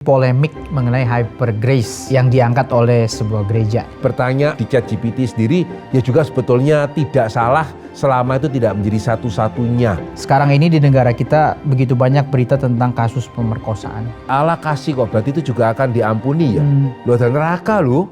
Polemik mengenai hyper grace yang diangkat oleh sebuah gereja. Bertanya di ChatGPT sendiri, ya juga sebetulnya tidak salah selama itu tidak menjadi satu-satunya. Sekarang ini di negara kita begitu banyak berita tentang kasus pemerkosaan. Allah kasih kok, berarti itu juga akan diampuni ya. Loh, dan neraka loh.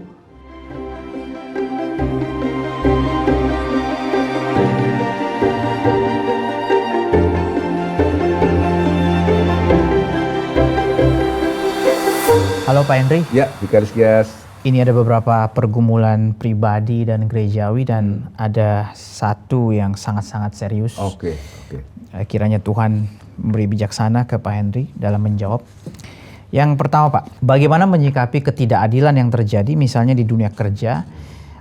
Halo Pak Henry. Ya, Vikaris Gias. Ini ada beberapa pergumulan pribadi dan gerejawi dan ada satu yang sangat-sangat serius. Oke. Kiranya Tuhan memberi bijaksana ke Pak Henry dalam menjawab. Yang pertama Pak, bagaimana menyikapi ketidakadilan yang terjadi misalnya di dunia kerja?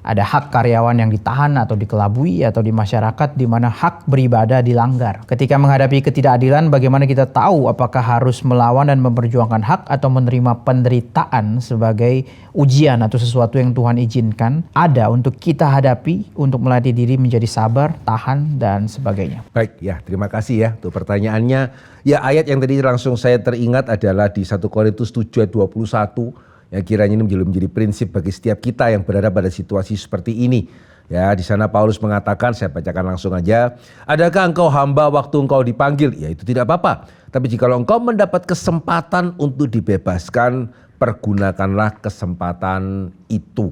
Ada hak karyawan yang ditahan atau dikelabui atau di masyarakat di mana hak beribadah dilanggar. Ketika menghadapi ketidakadilan, bagaimana kita tahu apakah harus melawan dan memperjuangkan hak atau menerima penderitaan sebagai ujian atau sesuatu yang Tuhan izinkan ada untuk kita hadapi untuk melatih diri menjadi sabar, tahan, dan sebagainya. Baik, ya terima kasih ya untuk pertanyaannya. Ya, ayat yang tadi langsung saya teringat adalah di 1 Korintus 7 ayat 21. Yang kiranya ini menjadi prinsip bagi setiap kita yang berada pada situasi seperti ini. Ya, di sana Paulus mengatakan, saya bacakan langsung aja. Adakah engkau hamba waktu engkau dipanggil? Ya, itu tidak apa-apa. Tapi jika engkau mendapat kesempatan untuk dibebaskan, pergunakanlah kesempatan itu.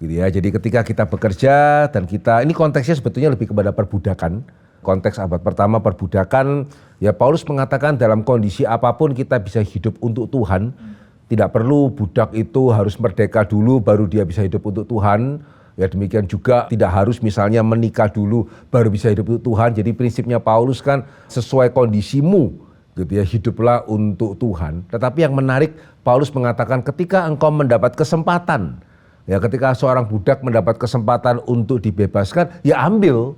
Gitu ya. Jadi ketika kita bekerja dan ini konteksnya sebetulnya lebih kepada perbudakan. Konteks abad pertama perbudakan, ya Paulus mengatakan dalam kondisi apapun kita bisa hidup untuk Tuhan. Tidak perlu budak itu harus merdeka dulu baru dia bisa hidup untuk Tuhan. Ya demikian juga tidak harus misalnya menikah dulu baru bisa hidup untuk Tuhan. Jadi prinsipnya Paulus kan sesuai kondisimu gitu ya, hiduplah untuk Tuhan. Tetapi yang menarik Paulus mengatakan ketika engkau mendapat kesempatan, ya ketika seorang budak mendapat kesempatan untuk dibebaskan, ya ambil.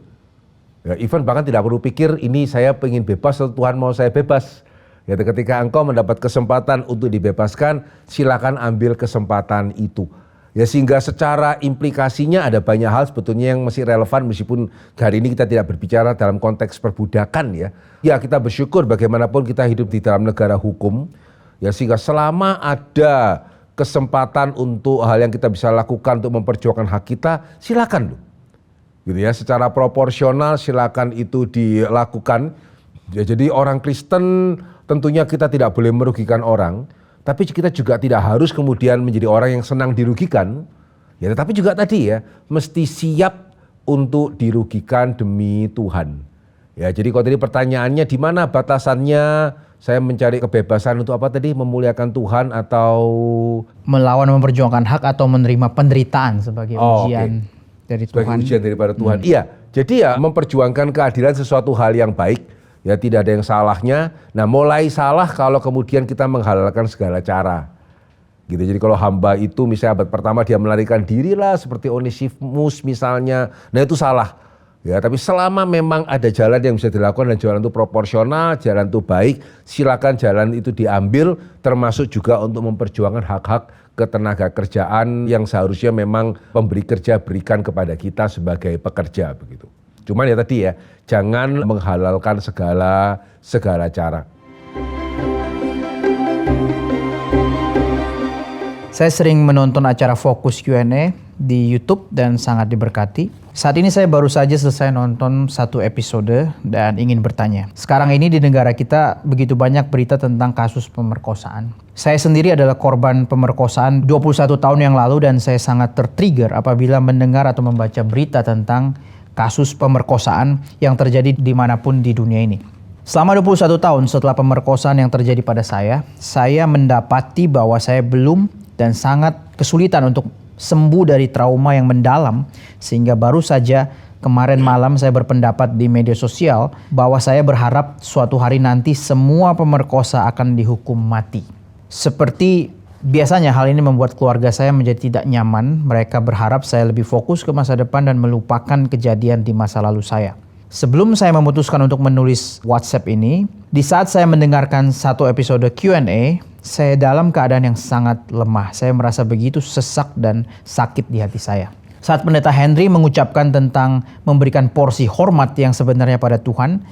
Ya, even bahkan tidak perlu pikir ini saya pengen bebas atau Tuhan mau saya bebas. Ya, ketika engkau mendapat kesempatan untuk dibebaskan, silakan ambil kesempatan itu. Ya, sehingga secara implikasinya ada banyak hal sebetulnya yang masih relevan meskipun hari ini kita tidak berbicara dalam konteks perbudakan ya. Ya, kita bersyukur bagaimanapun kita hidup di dalam negara hukum. Ya, sehingga selama ada kesempatan untuk hal yang kita bisa lakukan untuk memperjuangkan hak kita, silakan loh. Gitu ya, secara proporsional silakan itu dilakukan. Ya, jadi orang Kristen tentunya kita tidak boleh merugikan orang, tapi kita juga tidak harus kemudian menjadi orang yang senang dirugikan. Ya, tetapi juga tadi ya, mesti siap untuk dirugikan demi Tuhan. Ya, jadi kalau tadi pertanyaannya di mana batasannya saya mencari kebebasan untuk apa tadi? Memuliakan Tuhan atau melawan memperjuangkan hak atau menerima penderitaan sebagai ujian dari Tuhan. Sebagai ujian daripada Tuhan. Iya, jadi ya memperjuangkan keadilan sesuatu hal yang baik. Ya tidak ada yang salahnya. Nah mulai salah kalau kemudian kita menghalalkan segala cara. Gitu. Jadi kalau hamba itu misalnya abad pertama dia melarikan diri lah seperti Onesimus misalnya. Nah itu salah. Ya tapi selama memang ada jalan yang bisa dilakukan dan jalan itu proporsional, jalan itu baik, silakan jalan itu diambil termasuk juga untuk memperjuangkan hak-hak ketenaga kerjaan yang seharusnya memang pemberi kerja berikan kepada kita sebagai pekerja begitu. Cuman ya tadi ya, jangan menghalalkan segala cara. Saya sering menonton acara Fokus Q&A di YouTube dan sangat diberkati. Saat ini saya baru saja selesai nonton satu episode dan ingin bertanya. Sekarang ini di negara kita begitu banyak berita tentang kasus pemerkosaan. Saya sendiri adalah korban pemerkosaan 21 tahun yang lalu dan saya sangat tertrigger apabila mendengar atau membaca berita tentang kasus pemerkosaan yang terjadi dimanapun di dunia ini. Selama 21 tahun setelah pemerkosaan yang terjadi pada saya mendapati bahwa saya belum dan sangat kesulitan untuk sembuh dari trauma yang mendalam sehingga baru saja kemarin malam saya berpendapat di media sosial bahwa saya berharap suatu hari nanti semua pemerkosa akan dihukum mati. Seperti biasanya hal ini membuat keluarga saya menjadi tidak nyaman. Mereka berharap saya lebih fokus ke masa depan dan melupakan kejadian di masa lalu saya. Sebelum saya memutuskan untuk menulis WhatsApp ini, di saat saya mendengarkan satu episode Q&A, saya dalam keadaan yang sangat lemah. Saya merasa begitu sesak dan sakit di hati saya. Saat Pendeta Henry mengucapkan tentang memberikan porsi hormat yang sebenarnya pada Tuhan,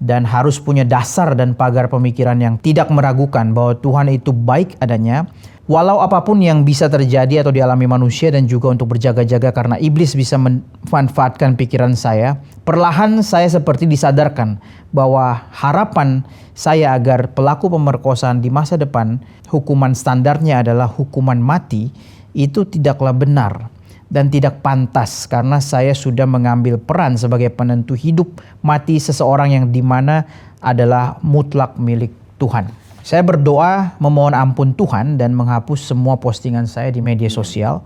dan harus punya dasar dan pagar pemikiran yang tidak meragukan bahwa Tuhan itu baik adanya, walau apapun yang bisa terjadi atau dialami manusia, dan juga untuk berjaga-jaga karena iblis bisa memanfaatkan pikiran saya. Perlahan saya seperti disadarkan bahwa harapan saya agar pelaku pemerkosaan di masa depan hukuman standarnya adalah hukuman mati itu tidaklah benar dan tidak pantas, karena saya sudah mengambil peran sebagai penentu hidup mati seseorang yang dimana adalah mutlak milik Tuhan. Saya berdoa memohon ampun Tuhan dan menghapus semua postingan saya di media sosial.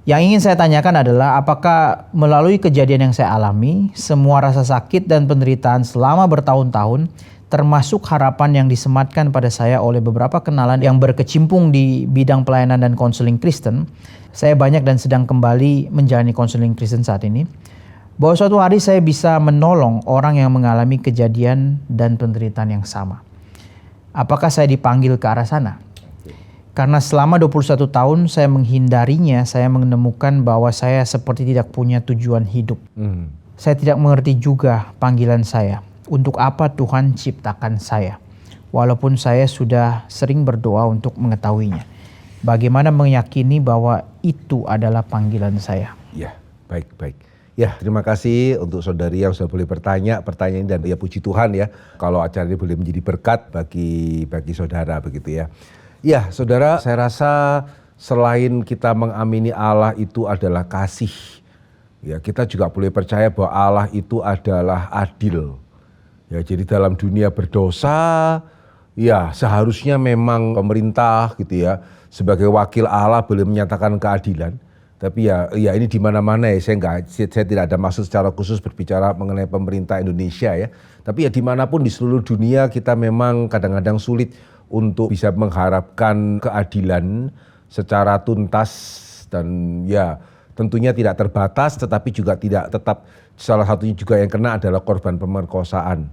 Yang ingin saya tanyakan adalah, apakah melalui kejadian yang saya alami, semua rasa sakit dan penderitaan selama bertahun-tahun, termasuk harapan yang disematkan pada saya oleh beberapa kenalan yang berkecimpung di bidang pelayanan dan konseling Kristen, saya banyak dan sedang kembali menjalani konseling Kristen saat ini, bahwa suatu hari saya bisa menolong orang yang mengalami kejadian dan penderitaan yang sama. Apakah saya dipanggil ke arah sana? Karena selama 21 tahun saya menghindarinya, saya menemukan bahwa saya seperti tidak punya tujuan hidup. Saya tidak mengerti juga panggilan saya. Untuk apa Tuhan ciptakan saya? Walaupun saya sudah sering berdoa untuk mengetahuinya. Bagaimana meyakini bahwa itu adalah panggilan saya? Ya, baik. Ya, terima kasih untuk saudari yang sudah boleh bertanya pertanyaan ini, dan ya puji Tuhan ya kalau acara ini boleh menjadi berkat bagi saudara begitu ya. Ya, saudara, saya rasa selain kita mengamini Allah itu adalah kasih, ya kita juga boleh percaya bahwa Allah itu adalah adil. Ya, jadi dalam dunia berdosa, ya seharusnya memang pemerintah gitu ya sebagai wakil Allah boleh menyatakan keadilan. Tapi ya ini di mana-mana ya, saya tidak ada maksud secara khusus berbicara mengenai pemerintah Indonesia ya. Tapi ya dimanapun di seluruh dunia kita memang kadang-kadang sulit untuk bisa mengharapkan keadilan secara tuntas, dan ya tentunya tidak terbatas, tetapi juga tidak tetap, salah satunya juga yang kena adalah korban pemerkosaan.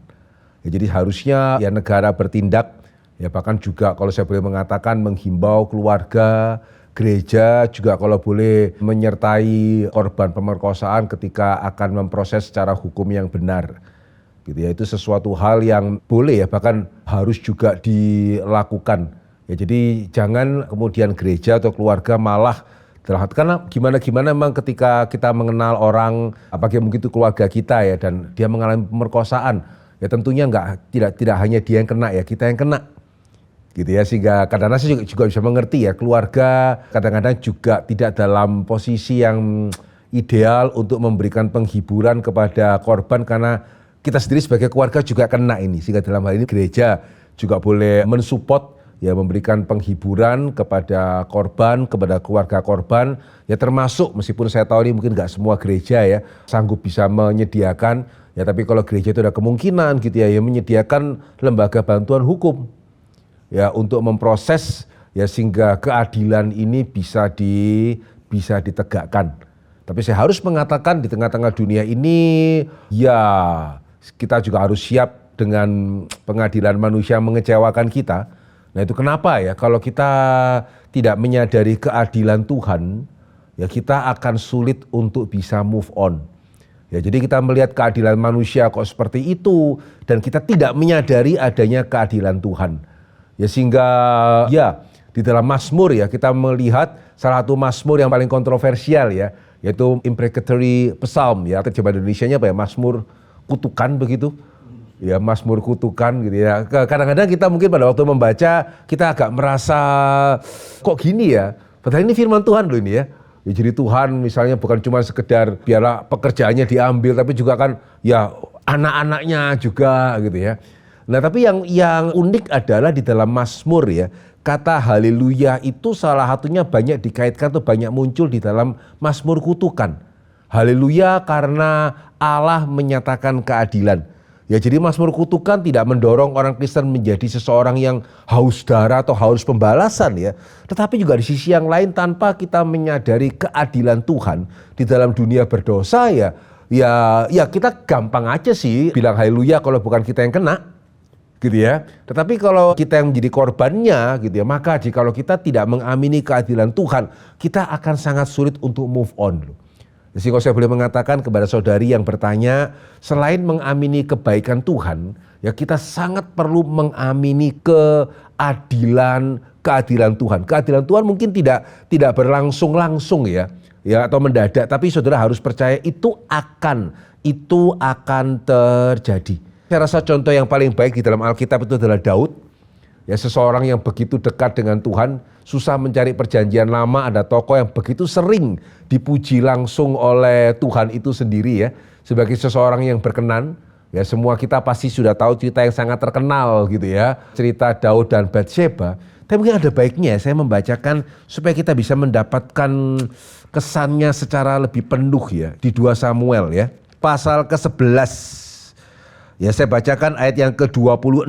Ya, jadi harusnya ya negara bertindak, ya bahkan juga kalau saya boleh mengatakan menghimbau keluarga, gereja juga kalau boleh menyertai korban pemerkosaan ketika akan memproses secara hukum yang benar. Gitu ya, itu sesuatu hal yang boleh ya bahkan harus juga dilakukan. Ya, jadi jangan kemudian gereja atau keluarga malah karena gimana memang ketika kita mengenal orang, apalagi mungkin itu keluarga kita ya, dan dia mengalami pemerkosaan, ya tentunya tidak hanya dia yang kena ya, kita yang kena. Gitu ya, sehingga kadang-kadang saya juga bisa mengerti ya, keluarga kadang-kadang juga tidak dalam posisi yang ideal untuk memberikan penghiburan kepada korban, karena kita sendiri sebagai keluarga juga kena ini, sehingga dalam hal ini gereja juga boleh mensupport ya, memberikan penghiburan kepada korban, kepada keluarga korban ya, termasuk meskipun saya tahu ini mungkin nggak semua gereja ya sanggup bisa menyediakan ya, tapi kalau gereja itu ada kemungkinan gitu ya, menyediakan lembaga bantuan hukum ya untuk memproses ya, sehingga keadilan ini bisa ditegakkan. Tapi saya harus mengatakan di tengah-tengah dunia ini ya kita juga harus siap dengan pengadilan manusia yang mengecewakan kita. Nah itu kenapa ya, kalau kita tidak menyadari keadilan Tuhan, ya kita akan sulit untuk bisa move on. Ya, jadi kita melihat keadilan manusia kok seperti itu, dan kita tidak menyadari adanya keadilan Tuhan. Ya sehingga ya di dalam Mazmur ya kita melihat salah satu Mazmur yang paling kontroversial ya, yaitu imprecatory psalm ya, terjemahan Indonesianya apa ya, Mazmur kutukan begitu. Ya, Mazmur kutukan gitu ya. Kadang-kadang kita mungkin pada waktu membaca kita agak merasa kok gini ya. Padahal ini firman Tuhan loh ini ya. Ya, jadi Tuhan misalnya bukan cuma sekedar biarlah pekerjaannya diambil, tapi juga kan ya anak-anaknya juga gitu ya. Nah tapi yang unik adalah di dalam Mazmur ya, kata haleluya itu salah satunya banyak dikaitkan atau banyak muncul di dalam Mazmur kutukan. Haleluya karena Allah menyatakan keadilan. Ya jadi Mazmur kutukan tidak mendorong orang Kristen menjadi seseorang yang haus darah atau haus pembalasan ya. Tetapi juga di sisi yang lain, tanpa kita menyadari keadilan Tuhan di dalam dunia berdosa ya kita gampang aja sih bilang haleluya kalau bukan kita yang kena. Gitu ya. Tetapi kalau kita yang menjadi korbannya gitu ya, maka jikalau kita tidak mengamini keadilan Tuhan, kita akan sangat sulit untuk move on. Jadi kalau saya boleh mengatakan kepada saudari yang bertanya, selain mengamini kebaikan Tuhan, ya kita sangat perlu mengamini keadilan Tuhan. Keadilan Tuhan mungkin tidak berlangsung langsung ya atau mendadak, tapi saudara harus percaya itu akan terjadi. Saya rasa contoh yang paling baik di dalam Alkitab itu adalah Daud. Ya, seseorang yang begitu dekat dengan Tuhan, susah mencari perjanjian lama, ada tokoh yang begitu sering dipuji langsung oleh Tuhan itu sendiri ya. Sebagai seseorang yang berkenan, ya semua kita pasti sudah tahu cerita yang sangat terkenal gitu ya. Cerita Daud dan Batsheba. Tapi mungkin ada baiknya saya membacakan supaya kita bisa mendapatkan kesannya secara lebih penuh ya. Di 2 Samuel ya, pasal ke-11. Ya, saya bacakan ayat yang ke-26.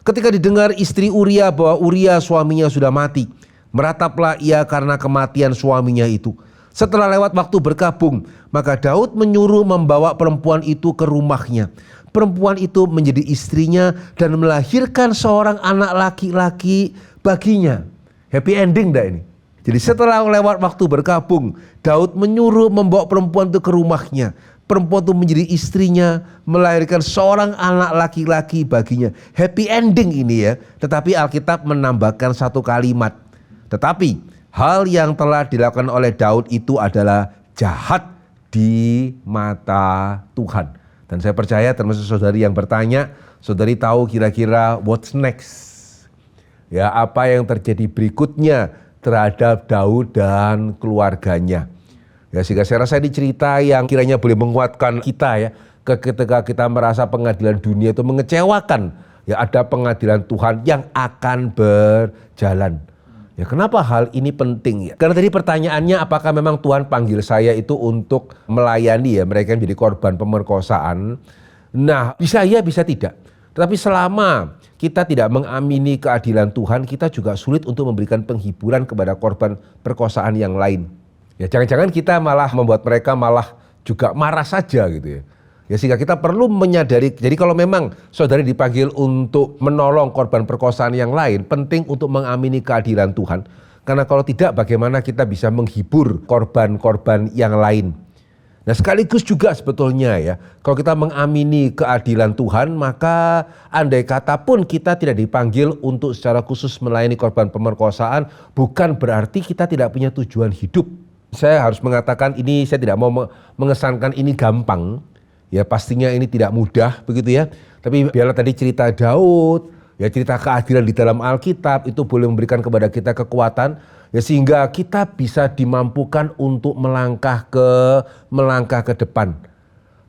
Ketika didengar istri Uria bahwa Uria suaminya sudah mati, merataplah ia karena kematian suaminya itu. Setelah lewat waktu berkabung, maka Daud menyuruh membawa perempuan itu ke rumahnya. Perempuan itu menjadi istrinya dan melahirkan seorang anak laki-laki baginya. Happy ending dah ini. Jadi setelah lewat waktu berkabung, Daud menyuruh membawa perempuan itu ke rumahnya. Perempuan itu menjadi istrinya, melahirkan seorang anak laki-laki baginya. Happy ending ini ya. Tetapi Alkitab menambahkan satu kalimat. Tetapi hal yang telah dilakukan oleh Daud itu adalah jahat di mata Tuhan. Dan saya percaya termasuk saudari yang bertanya, saudari tahu kira-kira what's next. Ya, apa yang terjadi berikutnya terhadap Daud dan keluarganya. Ya, sehingga saya rasa ini cerita yang kiranya boleh menguatkan kita ya, ketika kita merasa pengadilan dunia itu mengecewakan. Ya, ada pengadilan Tuhan yang akan berjalan. Ya, kenapa hal ini penting ya? Karena tadi pertanyaannya apakah memang Tuhan panggil saya itu untuk melayani ya mereka yang menjadi korban pemerkosaan. Nah, bisa ya, bisa tidak. Tetapi selama kita tidak mengamini keadilan Tuhan, kita juga sulit untuk memberikan penghiburan kepada korban perkosaan yang lain. Ya, jangan-jangan kita malah membuat mereka malah juga marah saja gitu ya. Ya, sehingga kita perlu menyadari, jadi kalau memang saudari dipanggil untuk menolong korban perkosaan yang lain, penting untuk mengamini keadilan Tuhan. Karena kalau tidak, bagaimana kita bisa menghibur korban-korban yang lain. Nah, sekaligus juga sebetulnya ya, kalau kita mengamini keadilan Tuhan, maka andai kata pun kita tidak dipanggil untuk secara khusus melayani korban pemerkosaan, bukan berarti kita tidak punya tujuan hidup. Saya harus mengatakan ini, saya tidak mau mengesankan ini gampang. Ya, pastinya ini tidak mudah begitu ya. Tapi biarlah tadi cerita Daud, ya cerita keadilan di dalam Alkitab itu boleh memberikan kepada kita kekuatan. Ya, sehingga kita bisa dimampukan untuk melangkah ke depan.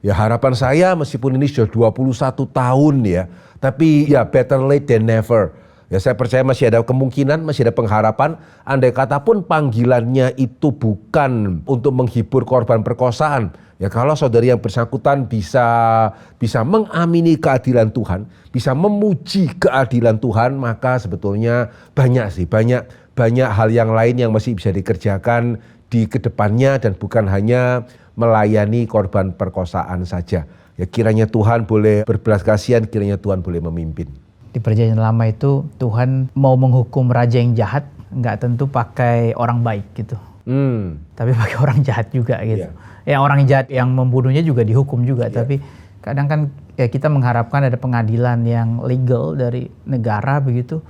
Ya, harapan saya meskipun ini sudah 21 tahun ya. Tapi ya better late than never. Ya, saya percaya masih ada kemungkinan, masih ada pengharapan. Andai kata pun panggilannya itu bukan untuk menghibur korban perkosaan. Ya, kalau saudari yang bersangkutan bisa mengamini keadilan Tuhan, bisa memuji keadilan Tuhan, maka sebetulnya banyak hal yang lain yang masih bisa dikerjakan di kedepannya dan bukan hanya melayani korban perkosaan saja. Ya, kiranya Tuhan boleh berbelas kasihan, kiranya Tuhan boleh memimpin. Di perjanjian lama itu Tuhan mau menghukum raja yang jahat, nggak tentu pakai orang baik gitu. Tapi pakai orang jahat juga gitu. Yeah. Orang jahat yang membunuhnya juga dihukum juga. Yeah. Tapi kadang kan ya kita mengharapkan ada pengadilan yang legal dari negara begitu.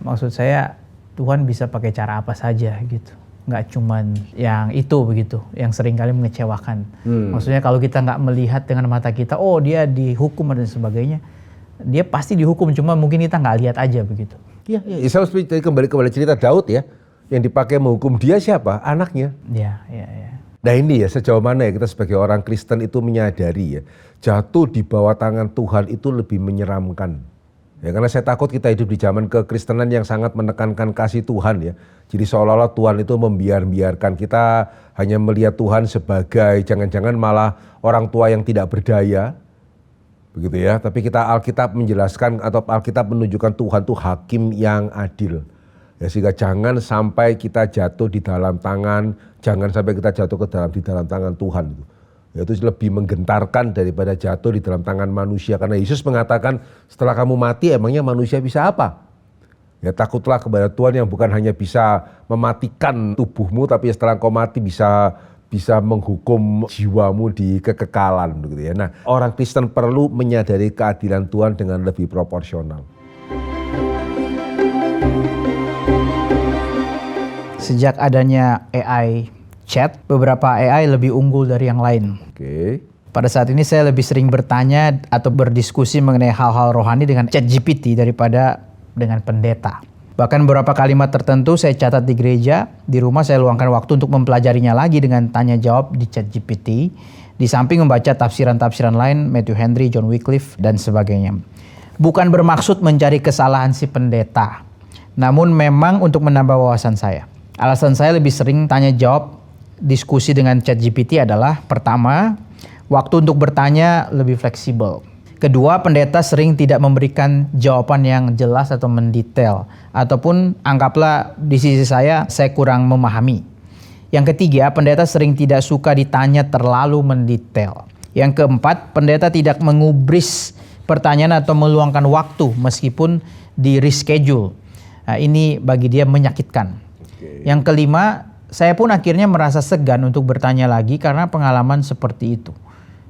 Maksud saya Tuhan bisa pakai cara apa saja gitu. Nggak cuman yang itu begitu, yang seringkali mengecewakan. Maksudnya kalau kita nggak melihat dengan mata kita, oh dia dihukum dan sebagainya. Dia pasti dihukum, cuma mungkin kita nggak lihat aja begitu. Iya. Saya kembali kepada cerita Daud ya, yang dipakai menghukum dia siapa? Anaknya. Iya. Nah ini ya, sejauh mana ya kita sebagai orang Kristen itu menyadari ya, jatuh di bawah tangan Tuhan itu lebih menyeramkan. Ya, karena saya takut kita hidup di zaman kekristenan yang sangat menekankan kasih Tuhan ya. Jadi seolah-olah Tuhan itu membiarkan kita hanya melihat Tuhan sebagai jangan-jangan malah orang tua yang tidak berdaya. Begitu ya, tapi Alkitab menjelaskan atau Alkitab menunjukkan Tuhan itu hakim yang adil. Ya, sehingga jangan sampai kita jatuh di dalam tangan, jangan sampai kita jatuh di dalam tangan Tuhan. Ya, itu lebih menggentarkan daripada jatuh di dalam tangan manusia. Karena Yesus mengatakan setelah kamu mati emangnya manusia bisa apa? Ya, takutlah kepada Tuhan yang bukan hanya bisa mematikan tubuhmu, tapi setelah kau mati bisa bisa menghukum jiwamu di kekekalan begitu ya. Nah, orang Kristen perlu menyadari keadilan Tuhan dengan lebih proporsional. Sejak adanya AI chat, beberapa AI lebih unggul dari yang lain. Oke. Pada saat ini saya lebih sering bertanya atau berdiskusi mengenai hal-hal rohani dengan ChatGPT daripada dengan pendeta. Bahkan beberapa kalimat tertentu saya catat di gereja, di rumah saya luangkan waktu untuk mempelajarinya lagi dengan tanya jawab di ChatGPT, di samping membaca tafsiran-tafsiran lain, Matthew Henry, John Wycliffe, dan sebagainya. Bukan bermaksud mencari kesalahan si pendeta, namun memang untuk menambah wawasan saya. Alasan saya lebih sering tanya jawab diskusi dengan ChatGPT adalah, pertama, waktu untuk bertanya lebih fleksibel. Kedua, pendeta sering tidak memberikan jawaban yang jelas atau mendetail. Ataupun anggaplah di sisi saya kurang memahami. Yang ketiga, pendeta sering tidak suka ditanya terlalu mendetail. Yang keempat, pendeta tidak mengubris pertanyaan atau meluangkan waktu meskipun di reschedule. Nah, ini bagi dia menyakitkan. Yang kelima, saya pun akhirnya merasa segan untuk bertanya lagi karena pengalaman seperti itu.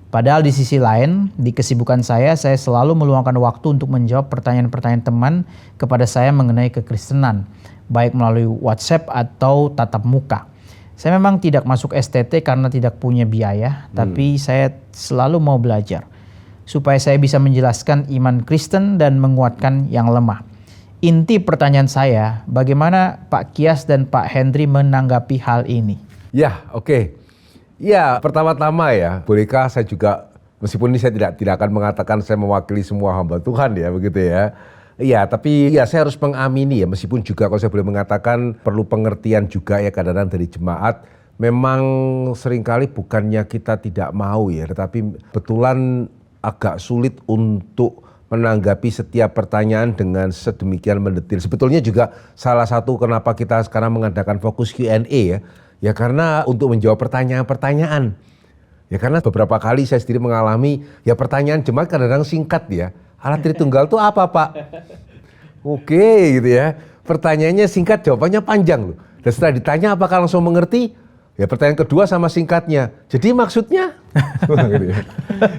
Padahal di sisi lain, di kesibukan saya selalu meluangkan waktu untuk menjawab pertanyaan-pertanyaan teman kepada saya mengenai kekristenan, baik melalui WhatsApp atau tatap muka. Saya memang tidak masuk STT karena tidak punya biaya, tapi saya selalu mau belajar, supaya saya bisa menjelaskan iman Kristen dan menguatkan yang lemah. Inti pertanyaan saya, bagaimana Pak Kias dan Pak Henry menanggapi hal ini? Ya, oke. Ya, pertama-tama ya, bolehkah saya juga, meskipun ini saya tidak akan mengatakan saya mewakili semua hamba Tuhan ya, begitu ya. Iya, tapi ya saya harus mengamini ya, meskipun juga kalau saya boleh mengatakan perlu pengertian juga ya kadang-kadang dari jemaat. Memang seringkali bukannya kita tidak mau ya, tetapi betulan agak sulit untuk menanggapi setiap pertanyaan dengan sedemikian mendetil. Sebetulnya juga salah satu kenapa kita sekarang mengadakan fokus Q&A ya. Ya karena untuk menjawab pertanyaan-pertanyaan. Ya karena beberapa kali saya sendiri mengalami ya pertanyaan jemaat kadang-kadang singkat ya. Allah Tritunggal itu apa Pak? Oke gitu ya. Pertanyaannya singkat, jawabannya panjang loh. Dan setelah ditanya apakah langsung mengerti? Ya pertanyaan kedua sama singkatnya. Jadi maksudnya?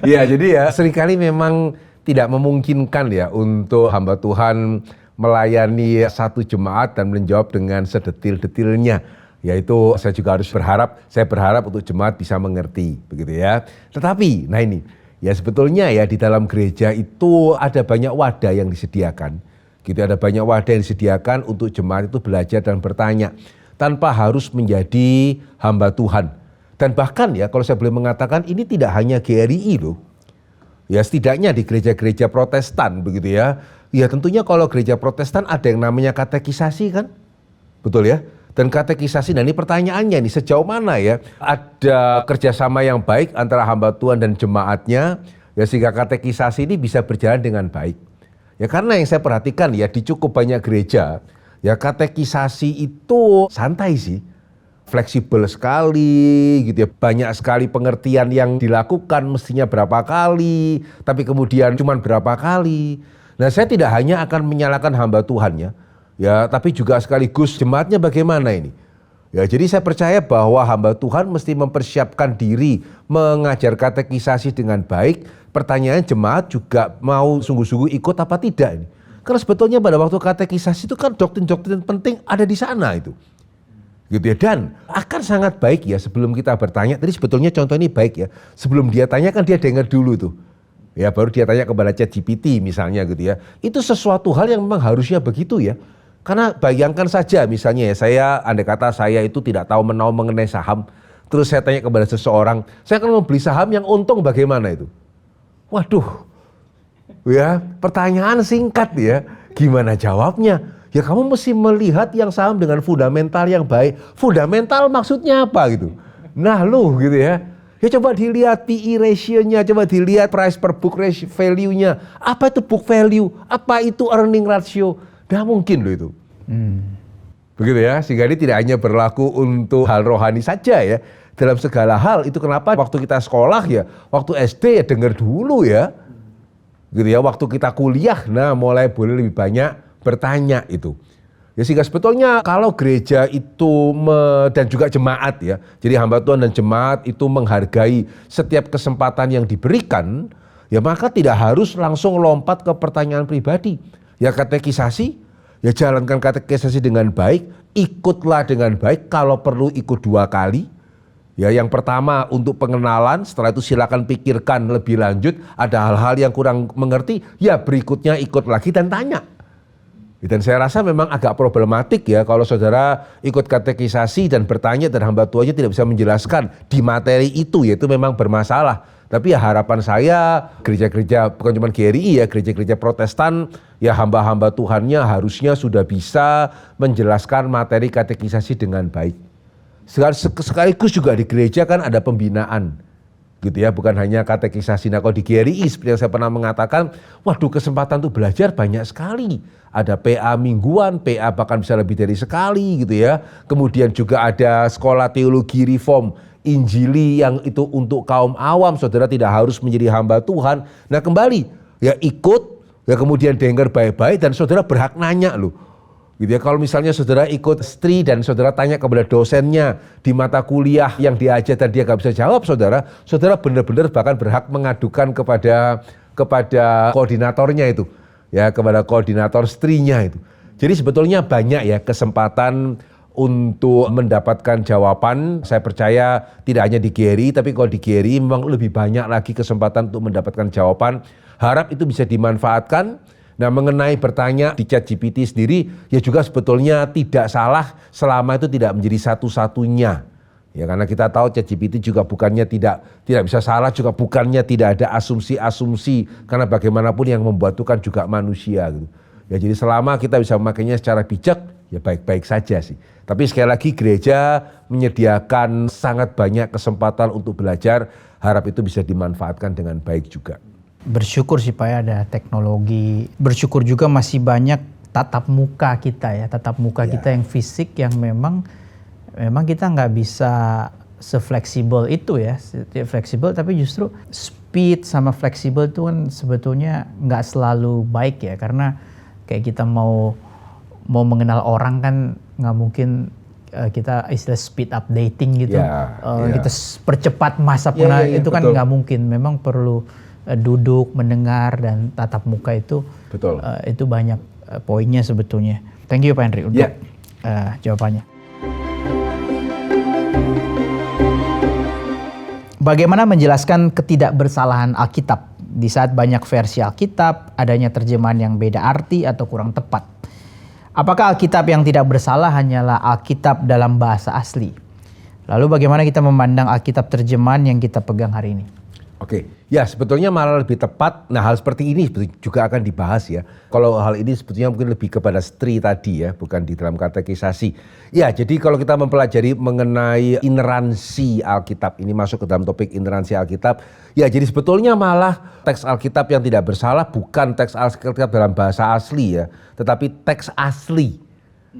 Ya jadi ya seringkali memang tidak memungkinkan ya untuk hamba Tuhan melayani satu jemaat dan menjawab dengan sedetil-detilnya. Yaitu saya juga harus saya berharap untuk jemaat bisa mengerti begitu ya. Tetapi nah ini ya sebetulnya ya di dalam gereja itu ada banyak wadah yang disediakan. Gitu ada banyak wadah yang disediakan untuk jemaat itu belajar dan bertanya tanpa harus menjadi hamba Tuhan. Dan bahkan ya kalau saya boleh mengatakan ini tidak hanya GRII loh. Ya setidaknya di gereja-gereja Protestan begitu ya. Ya tentunya kalau gereja Protestan ada yang namanya katekisasi kan. Betul ya? Dan katekisasi, nah ini pertanyaannya nih sejauh mana ya ada kerjasama yang baik antara hamba Tuhan dan jemaatnya ya sehingga katekisasi ini bisa berjalan dengan baik. Ya karena yang saya perhatikan ya di cukup banyak gereja ya katekisasi itu santai sih. Fleksibel sekali gitu ya, banyak sekali pengertian yang dilakukan mestinya berapa kali, tapi kemudian cuma berapa kali. Nah saya tidak hanya akan menyalahkan hamba Tuhan ya, tapi juga sekaligus jemaatnya bagaimana ini. Ya jadi saya percaya bahwa hamba Tuhan mesti mempersiapkan diri mengajar katekisasi dengan baik. Pertanyaan jemaat juga mau sungguh-sungguh ikut apa tidak ini. Karena sebetulnya pada waktu katekisasi itu kan doktrin-doktrin penting ada di sana itu. Gitu ya, dan akan sangat baik ya sebelum kita bertanya, tadi sebetulnya contoh ini baik ya, sebelum dia tanya kan dia dengar dulu tuh, ya baru dia tanya kepada ChatGPT misalnya gitu ya, itu sesuatu hal yang memang harusnya begitu ya, karena bayangkan saja misalnya ya andai kata saya itu tidak tahu menahu mengenai saham, terus saya tanya kepada seseorang, saya akan membeli saham yang untung bagaimana itu, waduh, ya pertanyaan singkat ya, gimana jawabnya? Ya kamu mesti melihat yang saham dengan fundamental yang baik. Fundamental maksudnya apa gitu. Nah lu gitu ya. Ya coba dilihat PE ratio-nya, coba dilihat price per book value-nya. Apa itu book value? Apa itu earning ratio? Nggak mungkin loh itu. Begitu ya, sehingga ini tidak hanya berlaku untuk hal rohani saja ya. Dalam segala hal itu kenapa waktu kita sekolah ya, waktu SD ya dengar dulu ya. Gitu ya, waktu kita kuliah nah mulai boleh lebih banyak bertanya itu. Ya sehingga sebetulnya kalau gereja itu dan juga jemaat ya, jadi hamba Tuhan dan jemaat itu menghargai setiap kesempatan yang diberikan, ya maka tidak harus langsung lompat ke pertanyaan pribadi. Ya katekisasi, ya jalankan katekisasi dengan baik, ikutlah dengan baik, kalau perlu ikut 2 kali. Ya yang pertama untuk pengenalan, setelah itu silakan pikirkan lebih lanjut, ada hal-hal yang kurang mengerti, ya berikutnya ikut lagi dan tanya. Dan saya rasa memang agak problematik ya kalau saudara ikut katekisasi dan bertanya dan hamba Tuhannya tidak bisa menjelaskan di materi itu, ya itu memang bermasalah. Tapi ya harapan saya gereja-gereja, bukan cuma GRI ya, gereja-gereja Protestan ya hamba-hamba Tuhannya harusnya sudah bisa menjelaskan materi katekisasi dengan baik. Sekaligus juga di gereja kan ada pembinaan gitu ya, bukan hanya katekisasi. Nah kalau di GRI seperti yang saya pernah mengatakan, waduh kesempatan tuh belajar banyak sekali. Ada PA mingguan, PA bahkan bisa lebih dari sekali gitu ya. Kemudian juga ada sekolah teologi reform, Injili yang itu untuk kaum awam, saudara tidak harus menjadi hamba Tuhan. Nah kembali, ya ikut, ya kemudian dengar baik-baik dan saudara berhak nanya loh. Gitu ya, kalau misalnya saudara ikut stri dan saudara tanya kepada dosennya di mata kuliah yang diajar dan dia gak bisa jawab, saudara benar-benar bahkan berhak mengadukan kepada koordinatornya itu, ya kepada koordinator strinya itu. Jadi sebetulnya banyak ya kesempatan untuk mendapatkan jawaban. Saya percaya tidak hanya di GRI, tapi kalau di GRI memang lebih banyak lagi kesempatan untuk mendapatkan jawaban. Harap itu bisa dimanfaatkan. Nah mengenai bertanya di ChatGPT sendiri, ya juga sebetulnya tidak salah selama itu tidak menjadi satu-satunya. Ya karena kita tahu ChatGPT juga bukannya tidak bisa salah, juga bukannya tidak ada asumsi-asumsi. Karena bagaimanapun yang membuat itu kan juga manusia gitu. Ya jadi selama kita bisa memakainya secara bijak, ya baik-baik saja sih. Tapi sekali lagi gereja menyediakan sangat banyak kesempatan untuk belajar, harap itu bisa dimanfaatkan dengan baik juga. Bersyukur sih Pak ya ada teknologi, bersyukur juga masih banyak tatap muka kita ya, tatap muka kita yang fisik yang memang kita nggak bisa sefleksibel itu ya, fleksibel tapi justru speed sama fleksibel itu kan sebetulnya nggak selalu baik ya, karena kayak kita mau mengenal orang kan nggak mungkin kita istilah speed up dating gitu, kita percepat masa pengenalan itu kan nggak mungkin, memang perlu duduk, mendengar dan tatap muka itu. Betul. Itu banyak poinnya sebetulnya. Thank you Pak Henry untuk jawabannya. Bagaimana menjelaskan ketidakbersalahan Alkitab di saat banyak versi Alkitab, adanya terjemahan yang beda arti atau kurang tepat? Apakah Alkitab yang tidak bersalah hanyalah Alkitab dalam bahasa asli? Lalu bagaimana kita memandang Alkitab terjemahan yang kita pegang hari ini? Oke, ya sebetulnya malah lebih tepat, nah hal seperti ini juga akan dibahas ya. Kalau hal ini sebetulnya mungkin lebih kepada stri tadi ya, bukan di dalam katekisasi. Ya jadi kalau kita mempelajari mengenai ineransi Alkitab, ini masuk ke dalam topik ineransi Alkitab. Ya jadi sebetulnya malah teks Alkitab yang tidak bersalah bukan teks Alkitab dalam bahasa asli ya, tetapi teks asli.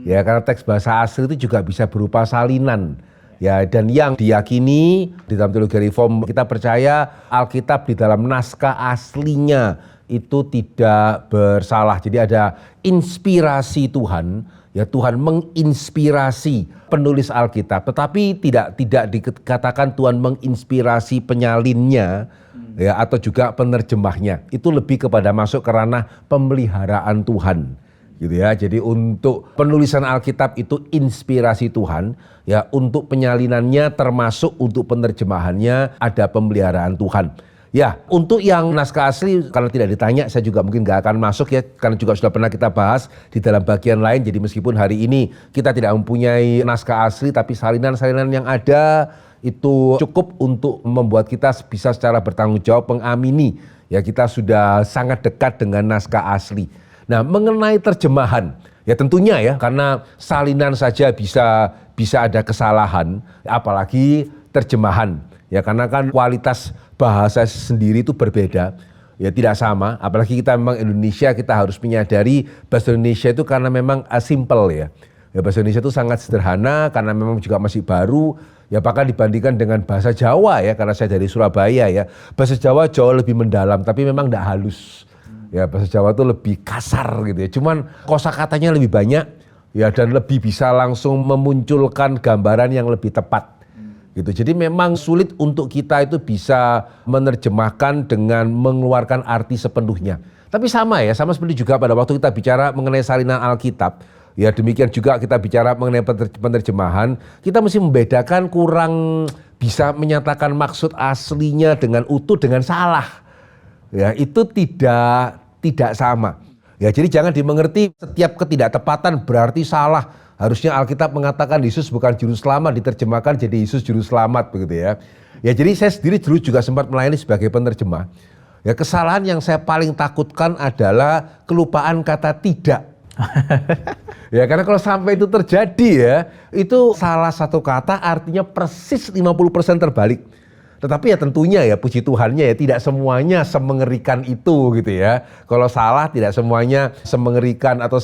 Ya karena teks bahasa asli itu juga bisa berupa salinan. Ya, dan yang diyakini di dalam teologi reform kita percaya Alkitab di dalam naskah aslinya itu tidak bersalah. Jadi ada inspirasi Tuhan, ya Tuhan menginspirasi penulis Alkitab, tetapi tidak dikatakan Tuhan menginspirasi penyalinnya ya atau juga penerjemahnya. Itu lebih kepada masuk ke ranah pemeliharaan Tuhan. Gitu ya. Jadi untuk penulisan Alkitab itu inspirasi Tuhan, ya untuk penyalinannya termasuk untuk penerjemahannya ada pemeliharaan Tuhan. Ya, untuk yang naskah asli karena tidak ditanya saya juga mungkin gak akan masuk ya, karena juga sudah pernah kita bahas di dalam bagian lain. Jadi meskipun hari ini kita tidak mempunyai naskah asli, tapi salinan-salinan yang ada itu cukup untuk membuat kita bisa secara bertanggung jawab mengamini ya kita sudah sangat dekat dengan naskah asli. Nah mengenai terjemahan, ya tentunya ya karena salinan saja bisa ada kesalahan, apalagi terjemahan. Ya karena kan kualitas bahasa sendiri itu berbeda, ya tidak sama. Apalagi kita memang Indonesia, kita harus menyadari bahasa Indonesia itu karena memang simple ya. Ya bahasa Indonesia itu sangat sederhana karena memang juga masih baru. Ya bahkan dibandingkan dengan bahasa Jawa ya, karena saya dari Surabaya ya. Bahasa Jawa jauh lebih mendalam tapi memang tidak halus. Ya bahasa Jawa itu lebih kasar gitu ya. Cuman kosakatanya lebih banyak, ya, dan lebih bisa langsung memunculkan gambaran yang lebih tepat. Gitu. Jadi memang sulit untuk kita itu bisa menerjemahkan dengan mengeluarkan arti sepenuhnya. Tapi sama seperti juga pada waktu kita bicara mengenai salinan Alkitab, ya demikian juga kita bicara mengenai penerjemahan, kita mesti membedakan kurang bisa menyatakan maksud aslinya dengan utuh dengan salah. Ya, itu tidak sama. Ya, jadi jangan dimengerti setiap ketidaktepatan berarti salah. Harusnya Alkitab mengatakan Yesus bukan juru selamat, diterjemahkan jadi Yesus juru selamat begitu ya. Ya, jadi saya sendiri dulu juga sempat melayani sebagai penerjemah. Ya, kesalahan yang saya paling takutkan adalah kelupaan kata tidak. Ya, karena kalau sampai itu terjadi ya, itu salah satu kata artinya persis 50% terbalik. Tetapi ya tentunya ya puji Tuhannya ya tidak semuanya semengerikan itu gitu ya. Kalau salah tidak semuanya semengerikan atau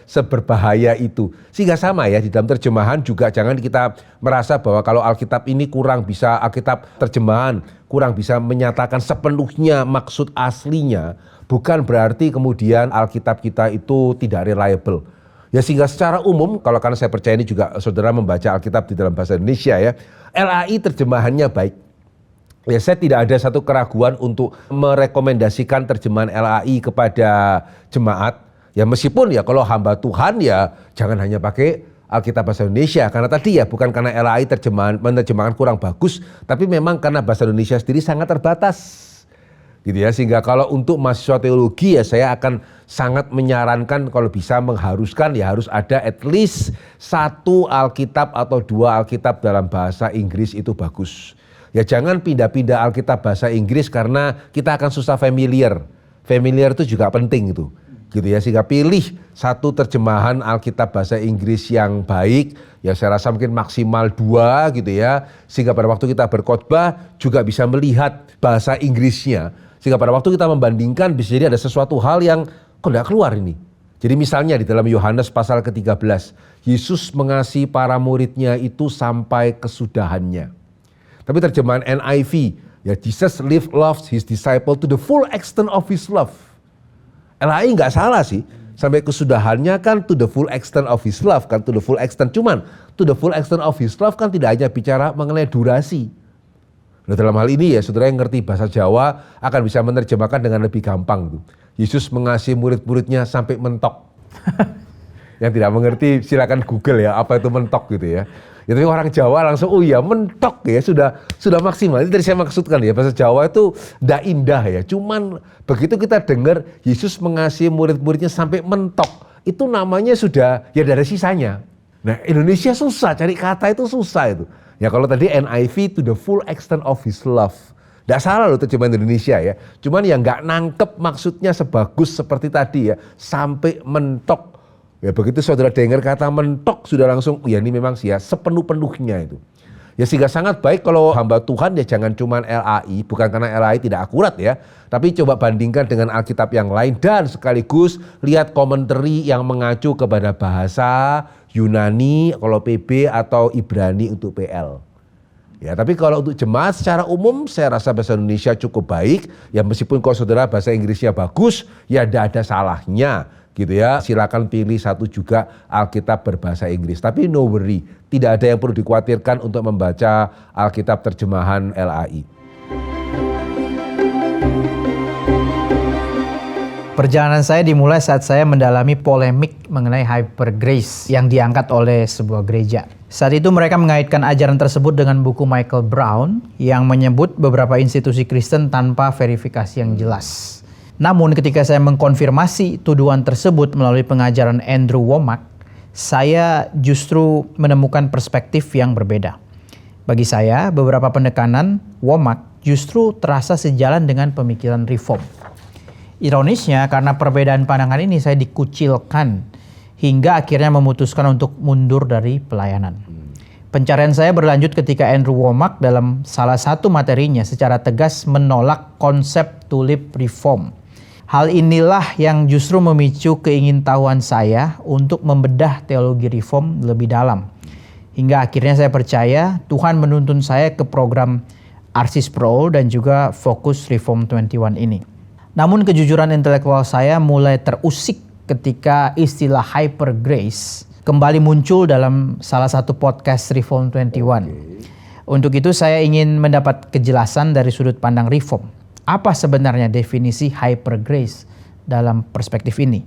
seberbahaya itu. Sehingga sama ya di dalam terjemahan juga jangan kita merasa bahwa kalau Alkitab ini kurang bisa, Alkitab terjemahan kurang bisa menyatakan sepenuhnya maksud aslinya. Bukan berarti kemudian Alkitab kita itu tidak reliable. Ya sehingga secara umum, kalau karena saya percaya ini juga saudara membaca Alkitab di dalam bahasa Indonesia ya, LAI terjemahannya baik. Ya, saya tidak ada satu keraguan untuk merekomendasikan terjemahan LAI kepada jemaat. Ya meskipun ya kalau hamba Tuhan ya jangan hanya pakai Alkitab bahasa Indonesia. Karena tadi ya bukan karena LAI menerjemahkan kurang bagus, tapi memang karena bahasa Indonesia sendiri sangat terbatas. Gitu ya, sehingga kalau untuk mahasiswa teologi ya saya akan sangat menyarankan kalau bisa mengharuskan ya harus ada at least satu Alkitab atau dua Alkitab dalam bahasa Inggris itu bagus. Ya jangan pindah-pindah Alkitab bahasa Inggris karena kita akan susah familiar. Familiar itu juga penting itu. Gitu ya, sehingga pilih satu terjemahan Alkitab bahasa Inggris yang baik, ya saya rasa mungkin maksimal 2 gitu ya. Sehingga pada waktu kita berkhotbah juga bisa melihat bahasa Inggrisnya. Sehingga pada waktu kita membandingkan bisa jadi ada sesuatu hal yang kok tidak keluar ini. Jadi misalnya di dalam Yohanes pasal ke-13, Yesus mengasihi para muridnya itu sampai kesudahannya. Tapi terjemahan NIV, ya Jesus loves his disciple to the full extent of his love. LAI nggak salah sih, sampai kesudahannya kan to the full extent of his love, kan to the full extent. Cuman to the full extent of his love kan tidak hanya bicara mengenai durasi. Nah dalam hal ini ya saudara yang ngerti bahasa Jawa akan bisa menerjemahkan dengan lebih gampang tuh. Yesus mengasihi murid-muridnya sampai mentok. Yang tidak mengerti silakan Google ya apa itu mentok gitu ya. Ya, tapi orang Jawa langsung oh iya mentok ya sudah maksimal. Itu tadi saya maksudkan ya bahasa Jawa itu ndak indah ya. Cuman begitu kita dengar Yesus mengasihi murid-muridnya sampai mentok, itu namanya sudah ya ada sisanya. Nah Indonesia susah cari kata itu susah itu. Ya kalau tadi NIV to the full extent of his love. Nggak salah loh terjemahan Indonesia ya. Cuman yang nggak nangkep maksudnya sebagus seperti tadi ya sampai mentok. Ya begitu saudara dengar kata mentok sudah langsung ya ini memang sih ya sepenuh-penuhnya itu. Ya sehingga sangat baik kalau hamba Tuhan ya jangan cuma LAI, bukan karena LAI tidak akurat ya, tapi coba bandingkan dengan Alkitab yang lain dan sekaligus lihat komentari yang mengacu kepada bahasa Yunani kalau PB atau Ibrani untuk PL. Ya, tapi kalau untuk jemaat secara umum saya rasa bahasa Indonesia cukup baik. Ya meskipun kalau saudara bahasa Inggrisnya bagus, ya tidak ada salahnya. Gitu ya, silakan pilih satu juga Alkitab berbahasa Inggris. Tapi no worry, tidak ada yang perlu dikhawatirkan untuk membaca Alkitab terjemahan LAI. Perjalanan saya dimulai saat saya mendalami polemik mengenai hyper grace yang diangkat oleh sebuah gereja. Saat itu mereka mengaitkan ajaran tersebut dengan buku Michael Brown yang menyebut beberapa institusi Kristen tanpa verifikasi yang jelas. Namun ketika saya mengkonfirmasi tuduhan tersebut melalui pengajaran Andrew Wommack, saya justru menemukan perspektif yang berbeda. Bagi saya, beberapa penekanan Wommack justru terasa sejalan dengan pemikiran reform. Ironisnya, karena perbedaan pandangan ini saya dikucilkan hingga akhirnya memutuskan untuk mundur dari pelayanan. Pencarian saya berlanjut ketika Andrew Wommack dalam salah satu materinya secara tegas menolak konsep tulip reform. Hal inilah yang justru memicu keingintahuan saya untuk membedah teologi reform lebih dalam. Hingga akhirnya saya percaya Tuhan menuntun saya ke program Arsis Pro dan juga Fokus Reform 21 ini. Namun kejujuran intelektual saya mulai terusik ketika istilah hyper grace kembali muncul dalam salah satu podcast Reform 21. Untuk itu saya ingin mendapat kejelasan dari sudut pandang Reform. Apa sebenarnya definisi hyper grace dalam perspektif ini?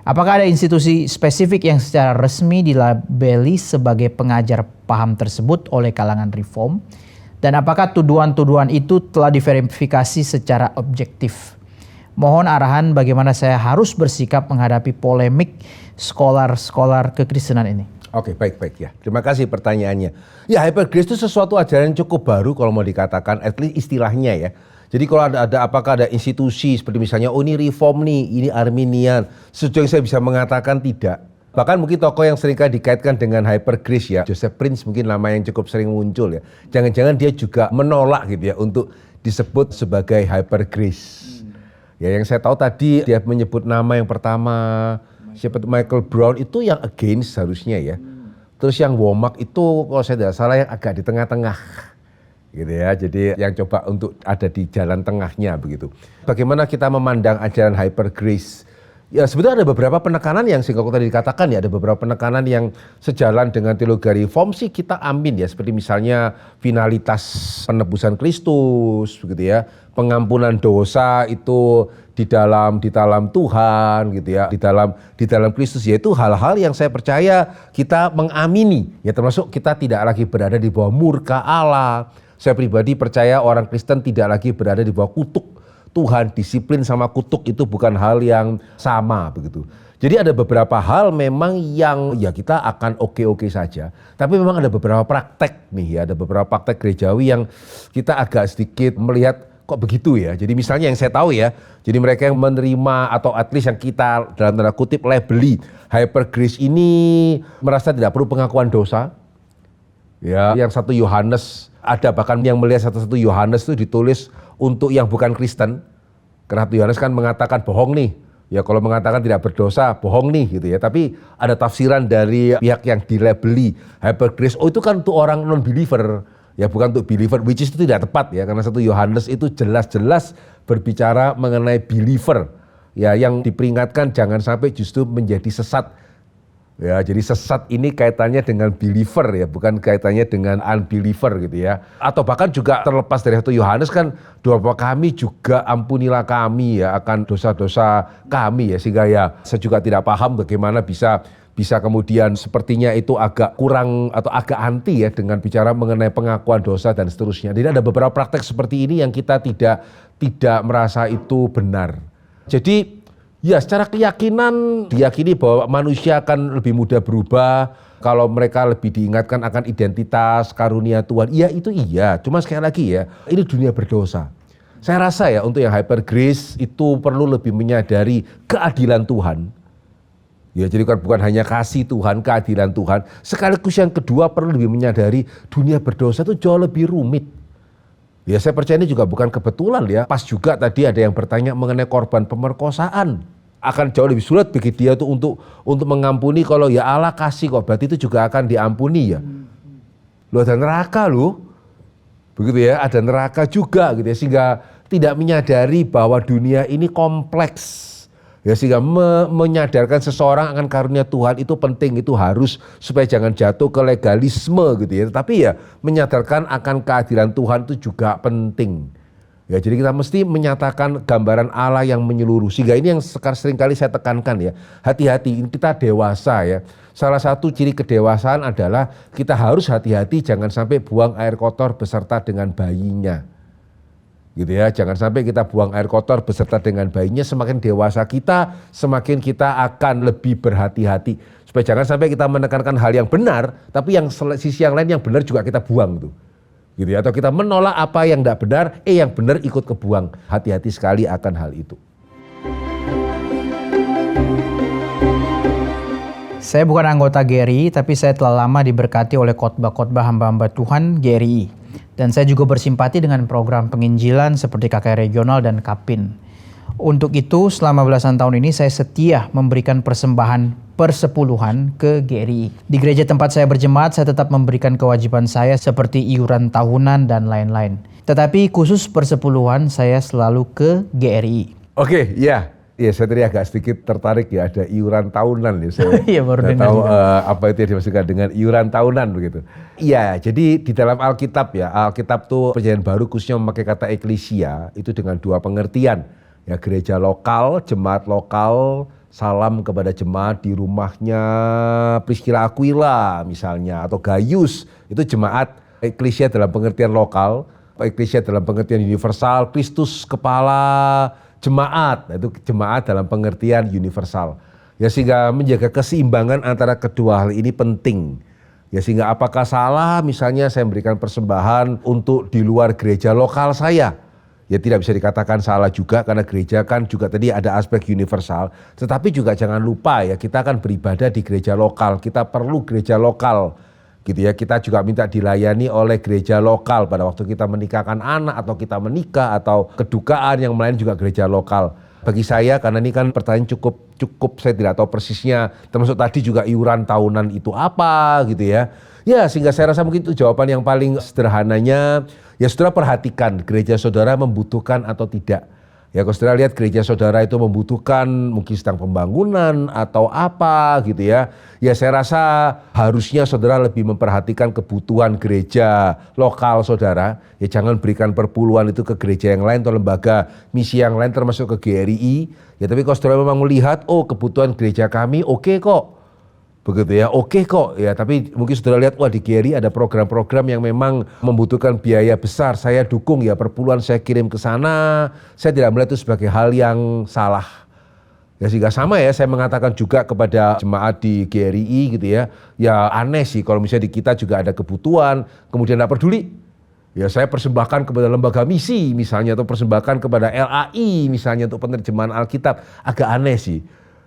Apakah ada institusi spesifik yang secara resmi dilabeli sebagai pengajar paham tersebut oleh kalangan Reform? Dan apakah tuduhan-tuduhan itu telah diverifikasi secara objektif? Mohon arahan bagaimana saya harus bersikap menghadapi polemik skolar-skolar kekristenan ini. Oke, baik ya. Terima kasih pertanyaannya. Ya, hyper grace itu sesuatu ajaran yang cukup baru kalau mau dikatakan, at least istilahnya ya. Jadi kalau apakah ada institusi seperti misalnya ini Reform nih, ini Arminian, sejauh yang saya bisa mengatakan tidak. Bahkan mungkin tokoh yang seringkali dikaitkan dengan hyper grace ya, Joseph Prince mungkin nama yang cukup sering muncul ya. Jangan-jangan dia juga menolak gitu ya untuk disebut sebagai hyper grace. Ya, yang saya tahu tadi dia menyebut nama yang pertama siapa itu Michael Brown itu yang against harusnya ya. Terus yang Womack itu kalau saya tidak salah yang agak di tengah-tengah. Gitu ya, jadi yang coba untuk ada di jalan tengahnya begitu. Bagaimana kita memandang ajaran hyper grace? Ya sebetulnya ada beberapa penekanan yang sehingga tadi dikatakan ya ada beberapa penekanan yang sejalan dengan teologi Reform sih kita amin ya, seperti misalnya finalitas penebusan Kristus begitu ya, pengampunan dosa itu di dalam Tuhan gitu ya, di dalam Kristus, yaitu hal-hal yang saya percaya kita mengamini ya, termasuk kita tidak lagi berada di bawah murka Allah. Saya pribadi percaya orang Kristen tidak lagi berada di bawah kutuk Tuhan. Disiplin sama kutuk itu bukan hal yang sama begitu. Jadi ada beberapa hal memang yang ya kita akan oke-oke saja. Tapi memang ada beberapa praktek nih ya, ada beberapa praktek gerejawi yang kita agak sedikit melihat kok begitu ya. Jadi misalnya yang saya tahu ya, jadi mereka yang menerima atau at least yang kita dalam tanda kutip labeli hyper grace ini merasa tidak perlu pengakuan dosa. Ya, yang 1 Yohanes ada bahkan yang melihat 1 Yohanes itu ditulis untuk yang bukan Kristen. Karena 1 Yohanes kan mengatakan bohong nih. Ya kalau mengatakan tidak berdosa, bohong nih gitu ya. Tapi ada tafsiran dari pihak yang dilabeli hyper grace. Oh itu kan untuk orang non-believer. Ya bukan untuk believer, which is itu tidak tepat ya. Karena 1 Yohanes itu jelas-jelas berbicara mengenai believer. Ya yang diperingatkan jangan sampai justru menjadi sesat. Ya, jadi sesat ini kaitannya dengan believer ya, bukan kaitannya dengan unbeliever gitu ya. Atau bahkan juga terlepas dari 1 Yohanes kan, doa kami juga ampunilah kami ya akan dosa-dosa kami ya. Sehingga ya saya juga tidak paham bagaimana bisa kemudian sepertinya itu agak kurang atau agak anti ya dengan bicara mengenai pengakuan dosa dan seterusnya. Jadi ada beberapa praktek seperti ini yang kita tidak merasa itu benar. Jadi ya secara keyakinan diyakini bahwa manusia akan lebih mudah berubah kalau mereka lebih diingatkan akan identitas karunia Tuhan. Iya itu iya, cuma sekali lagi ya ini dunia berdosa. Saya rasa ya untuk yang hyper grace itu perlu lebih menyadari keadilan Tuhan. Ya jadi bukan hanya kasih Tuhan, keadilan Tuhan. Sekaligus yang kedua perlu lebih menyadari dunia berdosa itu jauh lebih rumit. Ya saya percaya ini juga bukan kebetulan ya. Pas juga tadi ada yang bertanya mengenai korban pemerkosaan. Akan jauh lebih sulit bagi dia tuh untuk mengampuni kalau ya Allah kasih kok, berarti itu juga akan diampuni ya. Loh ada neraka loh. Begitu ya, ada neraka juga gitu ya, sehingga tidak menyadari bahwa dunia ini kompleks. Ya sehingga menyadarkan seseorang akan karunia Tuhan itu penting, itu harus supaya jangan jatuh ke legalisme gitu ya. Tapi ya menyadarkan akan keadilan Tuhan itu juga penting. Ya, jadi kita mesti menyatakan gambaran Allah yang menyeluruh. Sehingga ini yang sering kali saya tekankan ya. Hati-hati, kita dewasa ya. Salah satu ciri kedewasaan adalah kita harus hati-hati jangan sampai buang air kotor beserta dengan bayinya. Gitu ya, jangan sampai kita buang air kotor beserta dengan bayinya. Semakin dewasa kita, semakin kita akan lebih berhati-hati. Supaya jangan sampai kita menekankan hal yang benar, tapi yang sisi yang lain yang benar juga kita buang tuh. Gitu ya, atau kita menolak apa yang tidak benar, yang benar ikut kebuang. Hati-hati sekali akan hal itu. Saya bukan anggota GRI, tapi saya telah lama diberkati oleh khotbah-khotbah hamba-hamba Tuhan GRI. Dan saya juga bersimpati dengan program penginjilan seperti KKR Regional dan Kapin. Untuk itu, selama belasan tahun ini saya setia memberikan persembahan persepuluhan ke GRI. Di gereja tempat saya berjemaat, saya tetap memberikan kewajiban saya seperti iuran tahunan dan lain-lain. Tetapi khusus persepuluhan saya selalu ke GRI. Oke, ya. Ya, saya tadi agak sedikit tertarik ya, ada iuran tahunan ya. Saya Iya, baru nggak dengar tahu juga. apa itu yang dimaksudkan dengan iuran tahunan begitu. Iya, jadi di dalam Alkitab ya, Alkitab tuh Perjanjian Baru khususnya memakai kata eklesia itu dengan dua pengertian. Ya, gereja lokal, jemaat lokal, salam kepada jemaat di rumahnya Priscilla Aquila misalnya, atau Gaius, itu jemaat. Eklesia dalam pengertian lokal, eklesia dalam pengertian universal, Kristus kepala jemaat, itu jemaat dalam pengertian universal. Ya, sehingga menjaga keseimbangan antara kedua hal ini penting. Ya, sehingga apakah salah misalnya saya memberikan persembahan untuk di luar gereja lokal saya? Ya, tidak bisa dikatakan salah juga, karena gereja kan juga tadi ada aspek universal. Tetapi juga jangan lupa ya, kita akan beribadah di gereja lokal, kita perlu gereja lokal. Gitu ya, kita juga minta dilayani oleh gereja lokal pada waktu kita menikahkan anak atau kita menikah atau kedukaan yang melayani juga gereja lokal. Bagi saya, karena ini kan pertanyaan cukup saya tidak tahu persisnya, termasuk tadi juga iuran tahunan itu apa gitu ya. Ya, sehingga saya rasa mungkin itu jawaban yang paling sederhananya, ya saudara perhatikan gereja saudara membutuhkan atau tidak. Ya, kalau saudara lihat gereja saudara itu membutuhkan mungkin sedang pembangunan atau apa gitu ya. Ya, saya rasa harusnya saudara lebih memperhatikan kebutuhan gereja lokal saudara. Ya, jangan berikan perpuluhan itu ke gereja yang lain atau lembaga misi yang lain termasuk ke GRI. Ya, tapi kalau saudara memang melihat, oh kebutuhan gereja kami oke kok. Begitu ya, oke kok ya, tapi mungkin saudara lihat, wah di GRI ada program-program yang memang membutuhkan biaya besar, saya dukung ya, perpuluhan saya kirim ke sana, saya tidak melihat itu sebagai hal yang salah. Ya, sehingga sama ya, saya mengatakan juga kepada jemaat di GRI gitu ya, ya aneh sih kalau misalnya di kita juga ada kebutuhan, kemudian tidak peduli. Ya, saya persembahkan kepada lembaga misi misalnya, atau persembahkan kepada LAI misalnya untuk penerjemahan Alkitab, agak aneh sih.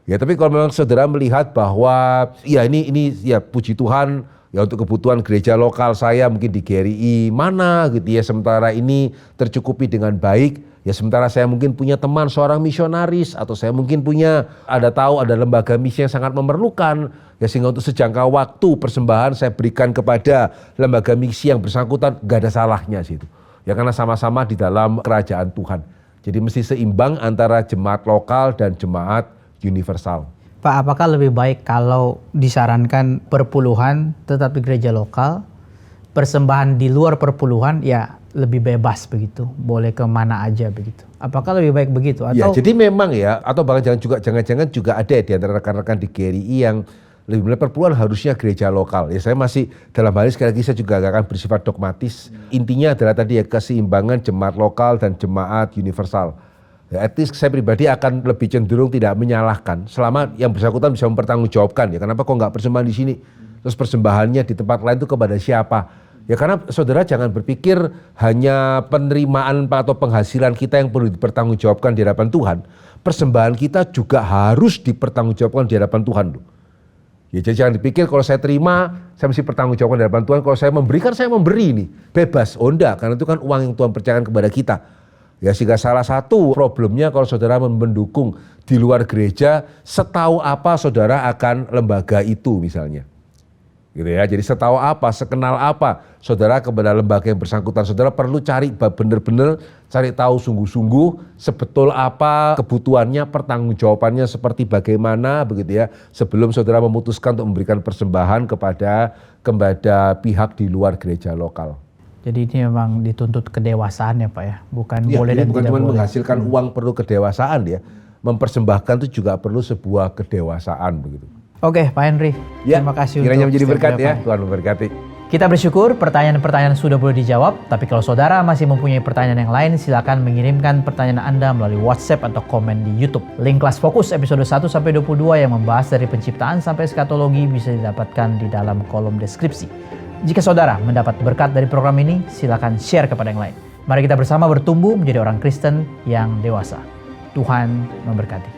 Ya, tapi kalau memang saudara melihat bahwa ya ini ya puji Tuhan ya untuk kebutuhan gereja lokal saya mungkin di GRI mana gitu ya, sementara ini tercukupi dengan baik. Ya, sementara saya mungkin punya teman seorang misionaris, atau saya mungkin punya ada lembaga misi yang sangat memerlukan. Ya, sehingga untuk sejangka waktu persembahan saya berikan kepada lembaga misi yang bersangkutan, gak ada salahnya sih itu. Ya, karena sama-sama di dalam kerajaan Tuhan. Jadi mesti seimbang antara jemaat lokal dan jemaat universal. Pak, apakah lebih baik kalau disarankan perpuluhan tetap di gereja lokal, persembahan di luar perpuluhan ya lebih bebas begitu, boleh kemana aja begitu? Apakah lebih baik begitu? Atau... Ya, jadi memang ya, atau bahkan jangan-jangan juga ada di antara rekan-rekan di GRI yang lebih melihat perpuluhan harusnya gereja lokal. Ya, saya masih dalam hal ini sekali lagi saya juga gak akan bersifat dogmatis. Intinya adalah tadi ya, keseimbangan jemaat lokal dan jemaat universal. Ya, etis saya pribadi akan lebih cenderung tidak menyalahkan selama yang bersangkutan bisa mempertanggungjawabkan ya, kenapa kok nggak persembahan di sini, terus persembahannya di tempat lain itu kepada siapa ya, karena saudara jangan berpikir hanya penerimaan atau penghasilan kita yang perlu dipertanggungjawabkan di hadapan Tuhan, persembahan kita juga harus dipertanggungjawabkan di hadapan Tuhan loh. Ya, jadi jangan dipikir kalau saya terima saya mesti pertanggungjawabkan di hadapan Tuhan, kalau saya memberikan saya memberi nih bebas, oh enggak, karena itu kan uang yang Tuhan percayakan kepada kita. Ya, sehingga salah satu problemnya kalau saudara mendukung di luar gereja, setahu apa saudara akan lembaga itu misalnya. Gitu ya. Jadi setahu apa, sekenal apa saudara kepada lembaga yang bersangkutan. Saudara perlu cari benar-benar cari tahu sungguh-sungguh sebetul apa kebutuhannya, pertanggungjawabannya seperti bagaimana begitu ya, sebelum saudara memutuskan untuk memberikan persembahan kepada pihak di luar gereja lokal. Jadi ini memang dituntut kedewasaan ya Pak ya, bukan ya, boleh dan bukan tidak cuma boleh. Menghasilkan uang perlu kedewasaan ya, mempersembahkan itu juga perlu sebuah kedewasaan begitu. Oke Pak Henry, Ya, terima kasih kiranya untuk menjadi setiap berkat ya, jawaban. Tuhan memberkati. Kita bersyukur pertanyaan-pertanyaan sudah boleh dijawab, tapi kalau saudara masih mempunyai pertanyaan yang lain, silakan mengirimkan pertanyaan Anda melalui WhatsApp atau komen di YouTube. Link kelas fokus episode 1-22 yang membahas dari penciptaan sampai eskatologi bisa didapatkan di dalam kolom deskripsi. Jika saudara mendapat berkat dari program ini, silakan share kepada yang lain. Mari kita bersama bertumbuh menjadi orang Kristen yang dewasa. Tuhan memberkati.